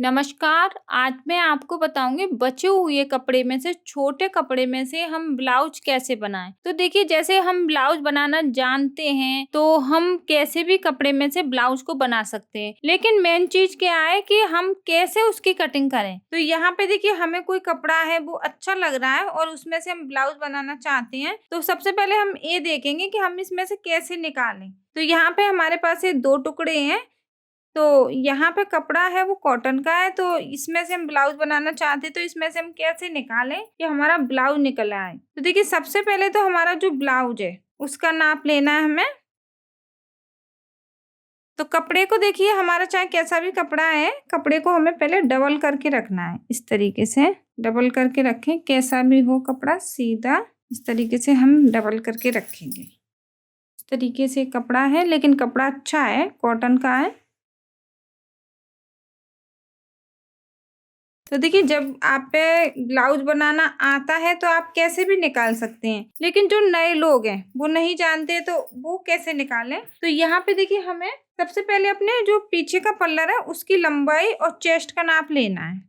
नमस्कार, आज मैं आपको बताऊँगी बचे हुए कपड़े में से छोटे कपड़े में से हम ब्लाउज कैसे बनाएँ। तो देखिए जैसे हम ब्लाउज बनाना जानते हैं, तो हम कैसे भी कपड़े में से ब्लाउज को बना सकते हैं। लेकिन मेन चीज़ क्या है कि हम कैसे उसकी कटिंग करें। तो यहाँ पे देखिए हमें कोई कपड़ा है वो अच्छा लग रहा है और उसमें से हम ब्लाउज बनाना चाहते हैं। तो सबसे पहले हम ये देखेंगे कि हम इसमें से कैसे निकालें। तो यहाँ पे हमारे पास ये 2 टुकड़े हैं। तो यहाँ पे कपड़ा है वो कॉटन का है, तो इसमें से हम ब्लाउज बनाना चाहते हैं, तो इसमें से हम कैसे निकालें कि हमारा ब्लाउज निकल आए। तो देखिए सबसे पहले तो हमारा जो ब्लाउज है उसका नाप लेना है हमें। तो कपड़े को देखिए हमारा चाहे कैसा भी कपड़ा है, कपड़े को हमें पहले डबल करके रखना है। इस तरीके से डबल करके रखें, कैसा भी हो कपड़ा सीधा इस तरीके से हम डबल करके रखेंगे। इस तरीके से कपड़ा है, लेकिन कपड़ा अच्छा है, कॉटन का है। तो देखिए जब आप पे ब्लाउज बनाना आता है तो आप कैसे भी निकाल सकते हैं, लेकिन जो नए लोग हैं वो नहीं जानते तो वो कैसे निकालें। तो यहाँ पे देखिए हमें सबसे पहले अपने जो पीछे का पल्लर है उसकी लंबाई और चेस्ट का नाप लेना है।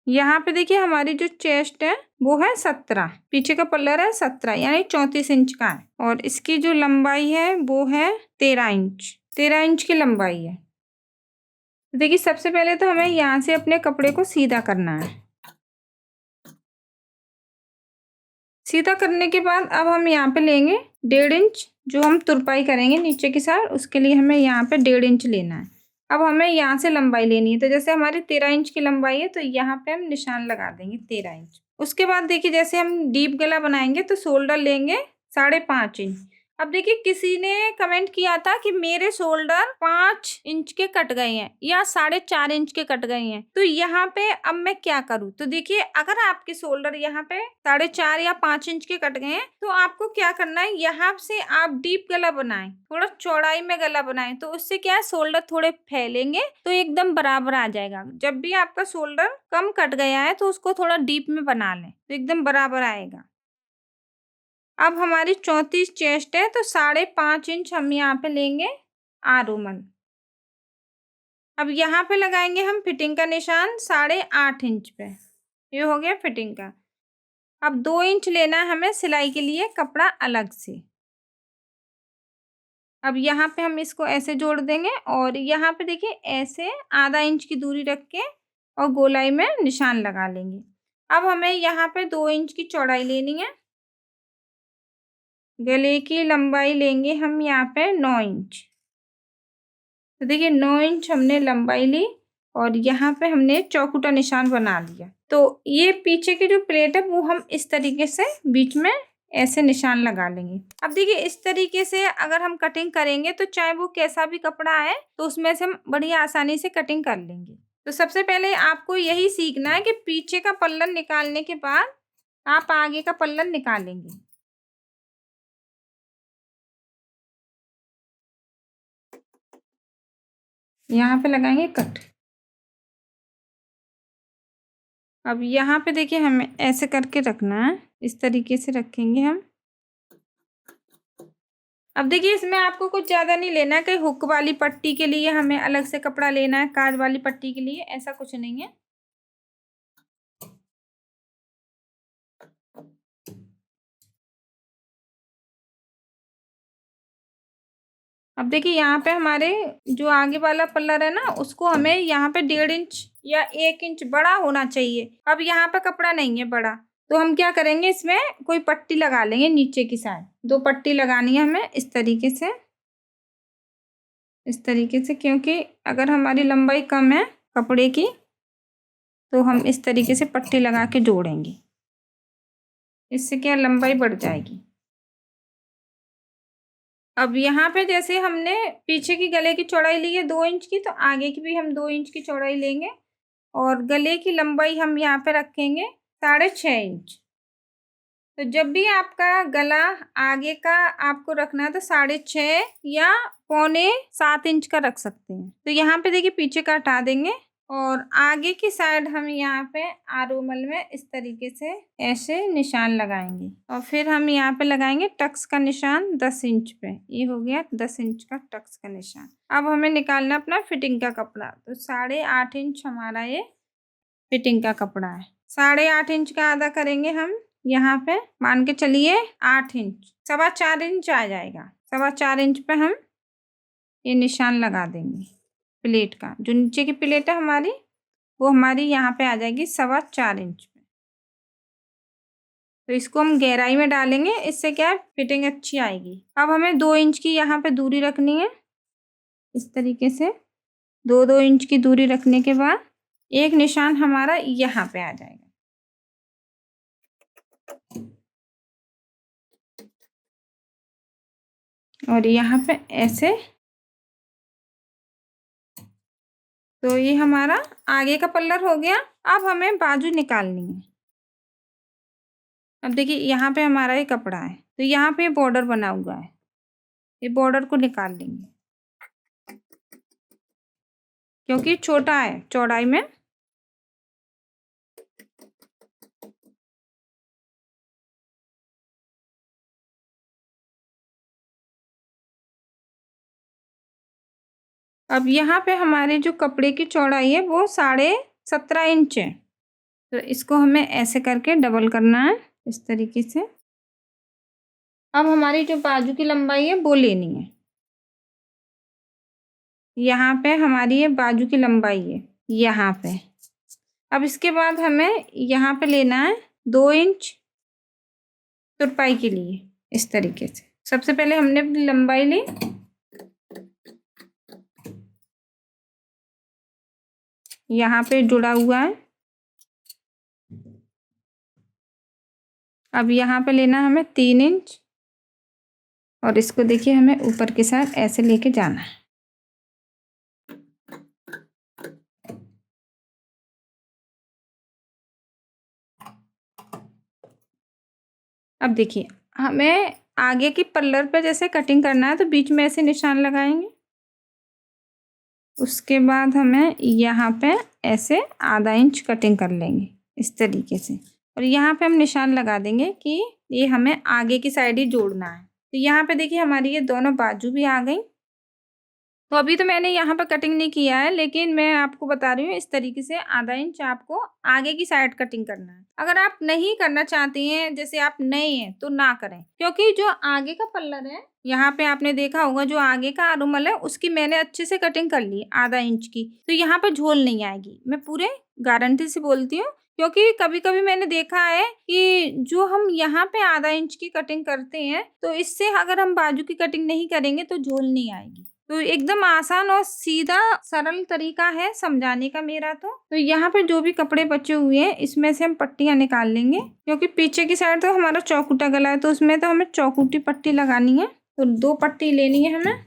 यहाँ पे देखिए हमारी जो चेस्ट है वो है 17, पीछे का पल्लर है 17 यानी 34 इंच का है, और इसकी जो लंबाई है वो है 13 इंच, 13 इंच की लंबाई है। देखिए सबसे पहले तो हमें यहाँ से अपने कपड़े को सीधा करना है। सीधा करने के बाद अब हम यहाँ पे लेंगे 1.5 इंच, जो हम तुरपाई करेंगे नीचे की साइड, उसके लिए हमें यहाँ पे 1.5 इंच लेना है। अब हमें यहाँ से लंबाई लेनी है, तो जैसे हमारी 13 इंच की लंबाई है तो यहाँ पे हम निशान लगा देंगे 13 इंच। उसके बाद देखिए जैसे हम डीप गला बनाएंगे तो शोल्डर लेंगे 5.5 इंच। अब देखिए किसी ने कमेंट किया था कि मेरे शोल्डर 5 इंच के कट गए हैं या 4.5 इंच के कट गए हैं, तो यहाँ पे अब मैं क्या करूँ। तो देखिए अगर आपके शोल्डर यहाँ पे 4.5 या 5 इंच के कट गए हैं तो आपको क्या करना है, यहाँ से आप डीप गला बनाएं, थोड़ा चौड़ाई में गला बनाएं, तो उससे क्या है शोल्डर थोड़े फैलेंगे तो एकदम बराबर आ जाएगा। जब भी आपका शोल्डर कम कट गया है तो उसको थोड़ा डीप में बना लें तो एकदम बराबर आएगा। अब हमारी 34 चेस्ट है तो 5.5 इंच हम यहाँ पे लेंगे आरोमन। अब यहाँ पे लगाएंगे हम फिटिंग का निशान 8.5 इंच पे। ये हो गया फिटिंग का। अब 2 इंच लेना है हमें सिलाई के लिए कपड़ा अलग से। अब यहाँ पे हम इसको ऐसे जोड़ देंगे और यहाँ पे देखिए ऐसे आधा इंच की दूरी रख के और गोलाई में निशान लगा लेंगे। अब हमें यहाँ पे 2 इंच की चौड़ाई लेनी है। गले की लंबाई लेंगे हम यहाँ पे 9 इंच। तो देखिए 9 इंच हमने लंबाई ली और यहाँ पे हमने चौकुटा निशान बना लिया। तो ये पीछे की जो प्लेट है वो हम इस तरीके से बीच में ऐसे निशान लगा लेंगे। अब देखिए इस तरीके से अगर हम कटिंग करेंगे तो चाहे वो कैसा भी कपड़ा है तो उसमें से हम बढ़िया आसानी से कटिंग कर लेंगे। तो सबसे पहले आपको यही सीखना है कि पीछे का पल्लन निकालने के बाद आप आगे का पल्लन निकालेंगे। यहाँ पे लगाएंगे कट। अब यहाँ पे देखिए हमें ऐसे करके रखना है, इस तरीके से रखेंगे हम। अब देखिए इसमें आपको कुछ ज़्यादा नहीं लेना है, कहीं हुक वाली पट्टी के लिए हमें अलग से कपड़ा लेना है, काज वाली पट्टी के लिए ऐसा कुछ नहीं है। अब देखिए यहाँ पे हमारे जो आगे वाला पल्लर है ना उसको हमें यहाँ पे 1.5 इंच या 1 इंच बड़ा होना चाहिए। अब यहाँ पे कपड़ा नहीं है बड़ा, तो हम क्या करेंगे इसमें कोई पट्टी लगा लेंगे नीचे की साइड। 2 पट्टी लगानी है हमें इस तरीके से, इस तरीके से, क्योंकि अगर हमारी लंबाई कम है कपड़े की तो हम इस तरीके से पट्टी लगा के जोड़ेंगे। इससे क्या लंबाई बढ़ जाएगी। अब यहाँ पे जैसे हमने पीछे की गले की चौड़ाई ली है 2 इंच की, तो आगे की भी हम 2 इंच की चौड़ाई लेंगे और गले की लंबाई हम यहाँ पे रखेंगे 6.5 इंच। तो जब भी आपका गला आगे का आपको रखना है तो 6.5 या 6.75 इंच का रख सकते हैं। तो यहाँ पे देखिए पीछे का हटा देंगे और आगे की साइड हम यहाँ पे आरोमल में इस तरीके से ऐसे निशान लगाएंगे और फिर हम यहाँ पे लगाएंगे टक्स का निशान 10 इंच पे। ये हो गया 10 इंच का टक्स का निशान। अब हमें निकालना अपना फिटिंग का कपड़ा। तो 8.5 इंच हमारा ये फिटिंग का कपड़ा है। 8.5 इंच का आधा करेंगे हम यहाँ पे, मान के चलिए 8 इंच, 4.25 इंच आ जाएगा। 4.25 इंच पे हम ये निशान लगा देंगे प्लेट का। जो नीचे की प्लेट है हमारी, वो हमारी यहाँ पे आ जाएगी 4.25 इंच पे। तो इसको हम गहराई में डालेंगे, इससे क्या है फिटिंग अच्छी आएगी। अब हमें 2 इंच की यहाँ पे दूरी रखनी है। इस तरीके से 2-2 इंच की दूरी रखने के बाद एक निशान हमारा यहाँ पे आ जाएगा। और यहाँ पे ऐसे। तो ये हमारा आगे का पल्लर हो गया। अब हमें बाजू निकालनी है। अब देखिए यहाँ पे हमारा ये कपड़ा है, तो यहाँ पे बॉर्डर बना हुआ है, ये बॉर्डर को निकाल लेंगे क्योंकि छोटा है चौड़ाई में। अब यहाँ पे हमारे जो कपड़े की चौड़ाई है वो 17.5 इंच है। तो इसको हमें ऐसे करके डबल करना है इस तरीके से। अब हमारी जो बाजू की लंबाई है वो लेनी है। यहाँ पे हमारी ये बाजू की लंबाई है यहाँ पे। अब इसके बाद हमें यहाँ पे लेना है 2 इंच तुरपाई के लिए इस तरीके से। सबसे पहले हमने अपनी लंबाई ली, यहाँ पे जुड़ा हुआ है। अब यहाँ पे लेना है हमें 3 इंच और इसको देखिए हमें ऊपर के साथ ऐसे लेके जाना है। अब देखिए हमें आगे की पल्लर पे जैसे कटिंग करना है, तो बीच में ऐसे निशान लगाएंगे। उसके बाद हमें यहाँ पे ऐसे आधा इंच कटिंग कर लेंगे इस तरीके से। और यहाँ पे हम निशान लगा देंगे कि ये हमें आगे की साइड ही जोड़ना है। तो यहाँ पे देखिए हमारी ये दोनों बाजू भी आ गई। तो अभी तो मैंने यहाँ पे कटिंग नहीं किया है, लेकिन मैं आपको बता रही हूँ इस तरीके से आधा इंच आपको आगे की साइड कटिंग करना है। अगर आप नहीं करना चाहती हैं, जैसे आप नए हैं, तो ना करें, क्योंकि जो आगे का पल्लर है यहाँ पे आपने देखा होगा, जो आगे का आरुमल है उसकी मैंने अच्छे से कटिंग कर ली आधा इंच की। तो यहाँ पे झोल नहीं आएगी, मैं पूरे गारंटी से बोलती हूँ। क्योंकि कभी कभी मैंने देखा है कि जो हम यहाँ पे आधा इंच की कटिंग करते हैं, तो इससे अगर हम बाजू की कटिंग नहीं करेंगे तो झोल नहीं आएगी। तो एकदम आसान और सीधा सरल तरीका है समझाने का मेरा। तो यहाँ पे जो भी कपड़े बचे हुए हैं इसमें से हम पट्टियां निकाल लेंगे, क्योंकि पीछे की साइड तो हमारा चौकुटा गला है, तो उसमें तो हमें चौकुटी पट्टी लगानी है। तो 2 पट्टी लेनी है हमें।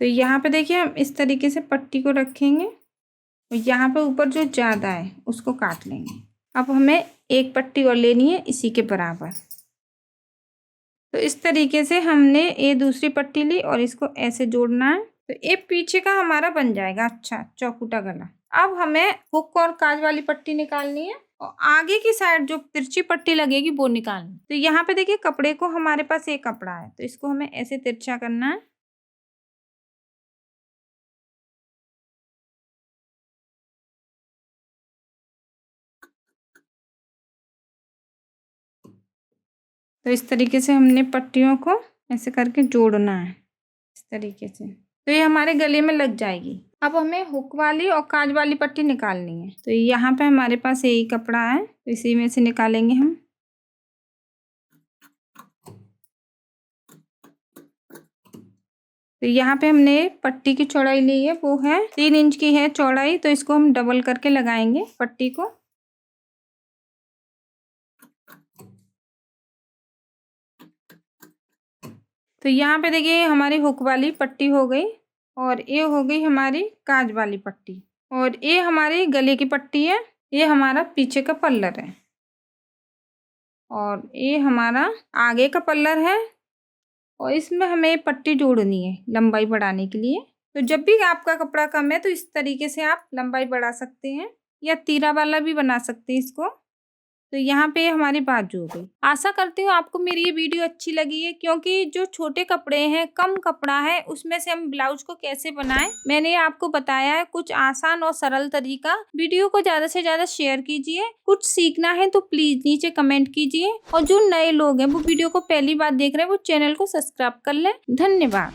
तो यहाँ पे देखिए हम इस तरीके से पट्टी को रखेंगे और यहाँ पे ऊपर जो ज़्यादा है उसको काट लेंगे। अब हमें एक पट्टी और लेनी है इसी के बराबर। तो इस तरीके से हमने ये दूसरी पट्टी ली और इसको ऐसे जोड़ना है। तो ये पीछे का हमारा बन जाएगा अच्छा चौकुटा गला। अब हमें हुक और काज वाली पट्टी निकालनी है और आगे की साइड जो तिरछी पट्टी लगेगी वो निकालनी। तो यहाँ पे देखिए कपड़े को, हमारे पास एक कपड़ा है, तो इसको हमें ऐसे तिरछा करना है। तो इस तरीके से हमने पट्टियों को ऐसे करके जोड़ना है इस तरीके से। तो ये हमारे गले में लग जाएगी। अब हमें हुक वाली और काज वाली पट्टी निकालनी है। तो यहाँ पे हमारे पास यही कपड़ा है, तो इसी में से निकालेंगे हम। तो यहाँ पे हमने पट्टी की चौड़ाई ली है, वो है 3 इंच की है चौड़ाई। तो इसको हम डबल करके लगाएंगे पट्टी को। तो यहाँ पे देखिए हमारी हुक वाली पट्टी हो गई और ये हो गई हमारी काज वाली पट्टी, और ये हमारी गले की पट्टी है। ये हमारा पीछे का पल्लर है और ये हमारा आगे का पल्लर है और इसमें हमें पट्टी जोड़नी है लंबाई बढ़ाने के लिए। तो जब भी आपका कपड़ा कम है तो इस तरीके से आप लंबाई बढ़ा सकते हैं या तीरा वाला भी बना सकते हैं इसको। तो यहाँ पे हमारी बाजू हो गई। आशा करती हूँ आपको मेरी ये वीडियो अच्छी लगी है, क्योंकि जो छोटे कपड़े हैं, कम कपड़ा है, उसमें से हम ब्लाउज को कैसे बनाएं मैंने आपको बताया है कुछ आसान और सरल तरीका। वीडियो को ज़्यादा से ज़्यादा शेयर कीजिए। कुछ सीखना है तो प्लीज़ नीचे कमेंट कीजिए और जो नए लोग हैं वो वीडियो को पहली बार देख रहे हैं वो चैनल को सब्सक्राइब कर लें। धन्यवाद।